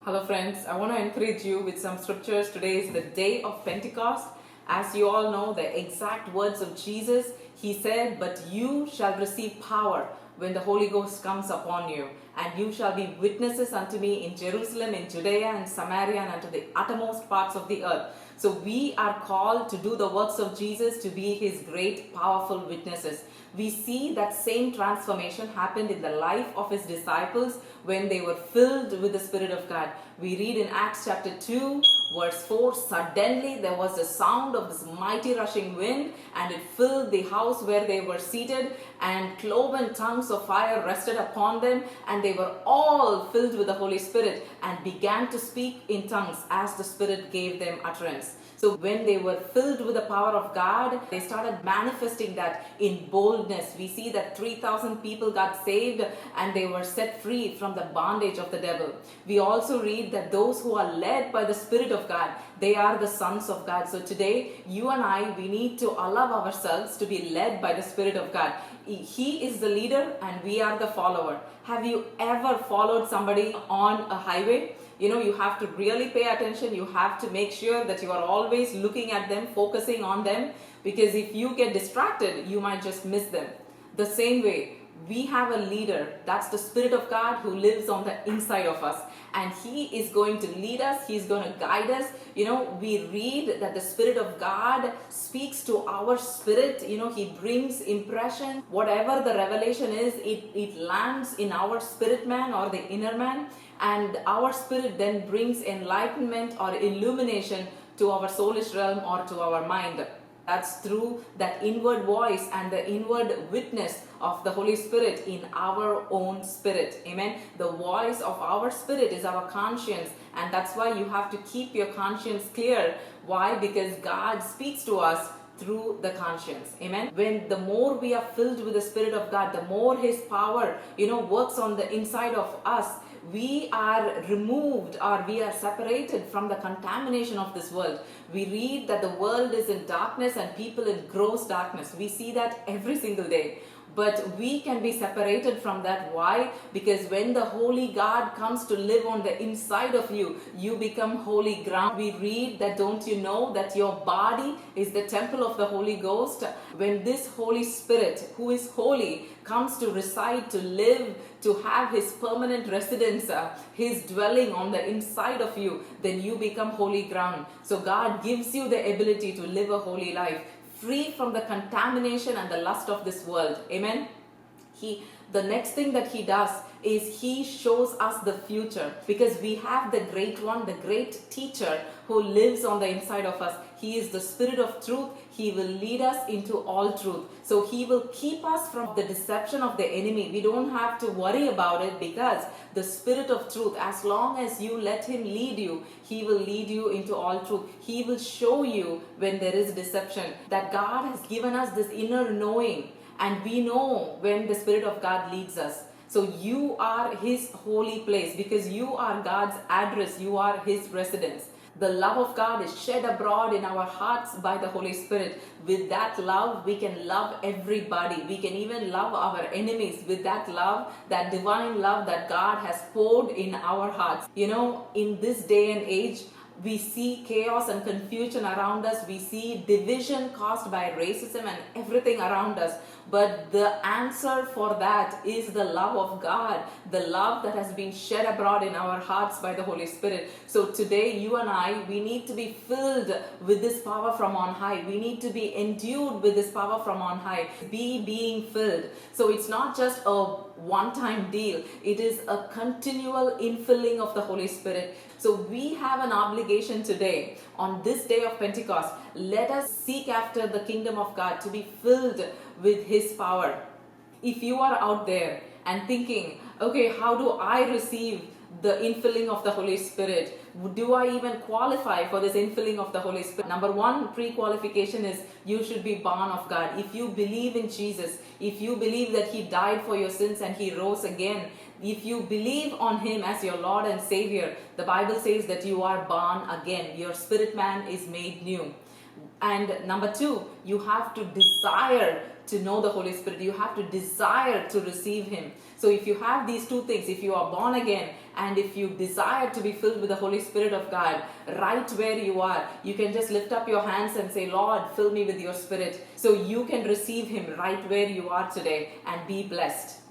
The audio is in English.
Hello, friends. I want to encourage you with some scriptures. Today is the day of Pentecost. As you all know, the exact words of Jesus, he said, "But you shall receive power when the Holy Ghost comes upon you, and you shall be witnesses unto me in Jerusalem, in Judea, and Samaria, and unto the uttermost parts of the earth." So we are called to do the works of Jesus, to be his great, powerful witnesses. We see that same transformation happened in the life of his disciples when they were filled with the Spirit of God. We read in Acts chapter 2, verse 4, "Suddenly there was a sound of this mighty rushing wind, and it filled the house where they were seated, and cloven tongues of fire rested upon them, and they were all filled with the Holy Spirit, and began to speak in tongues as the Spirit gave them utterance." So when they were filled with the power of God, they started manifesting that in boldness. We see that 3,000 people got saved and they were set free from the bondage of the devil. We also read that those who are led by the Spirit of God, they are the sons of God. So today, you and I, we need to allow ourselves to be led by the Spirit of God. He is the leader and we are the follower. Have you ever followed somebody on a highway? You have to really pay attention. You have to make sure that you are always looking at them, focusing on them, because if you get distracted, you might just miss them. The same way, we have a leader. That's the Spirit of God who lives on the inside of us, and he is going to lead us. He's going to guide us. We read that the Spirit of God speaks to our spirit. He brings impression. Whatever the revelation is, it lands in our spirit man or the inner man, and our spirit then brings enlightenment or illumination to our soulish realm or to our mind. That's through that inward voice and the inward witness of the Holy Spirit in our own spirit. Amen. The voice of our spirit is our conscience, and that's why you have to keep your conscience clear. Why? Because God speaks to us through the conscience. Amen. When the more we are filled with the Spirit of God, the more his power works on the inside of us. We are removed, or we are separated from the contamination of this world. We read that the world is in darkness and people in gross darkness. We see that every single day. But we can be separated from that. Why? Because when the Holy God comes to live on the inside of you, you become holy ground. We read that, don't you know that your body is the temple of the Holy Ghost? When this Holy Spirit, who is holy, comes to reside, to live, to have his permanent residence, his dwelling on the inside of you, then you become holy ground. So God gives you the ability to live a holy life, free from the contamination and the lust of this world. Amen. The next thing that he does is he shows us the future, because we have the great one, the great teacher who lives on the inside of us. He is the Spirit of truth. He will lead us into all truth. So he will keep us from the deception of the enemy. We don't have to worry about it, because the Spirit of truth, as long as you let him lead you, he will lead you into all truth. He will show you when there is deception. That God has given us this inner knowing, and we know when the Spirit of God leads us. So you are his holy place, because you are God's address. You are his residence. The love of God is shed abroad in our hearts by the Holy Spirit. With that love, we can love everybody. We can even love our enemies with that love, that divine love that God has poured in our hearts. In this day and age, we see chaos and confusion around us. We see division caused by racism and everything around us. But the answer for that is the love of God, the love that has been shed abroad in our hearts by the Holy Spirit. So today, you and I, we need to be filled with this power from on high. We need to be endued with this power from on high. Being filled. So it's not just a one-time deal. It is a continual infilling of the Holy Spirit. So we have an obligation today, on this day of Pentecost. Let us seek after the kingdom of God, to be filled with his power. If you are out there and thinking, okay, how do I receive the infilling of the Holy Spirit? Do I even qualify for this infilling of the Holy Spirit? Number one pre-qualification is you should be born of God. If you believe in Jesus, if you believe that he died for your sins and he rose again, if you believe on him as your Lord and Savior, the Bible says that you are born again. Your spirit man is made new. And number two, you have to desire to know the Holy Spirit. You have to desire to receive him. So if you have these two things, if you are born again And if you desire to be filled with the Holy Spirit of God, right where you are, you can just lift up your hands and say, Lord, fill me with your Spirit. So you can receive Him right where you are today and be blessed.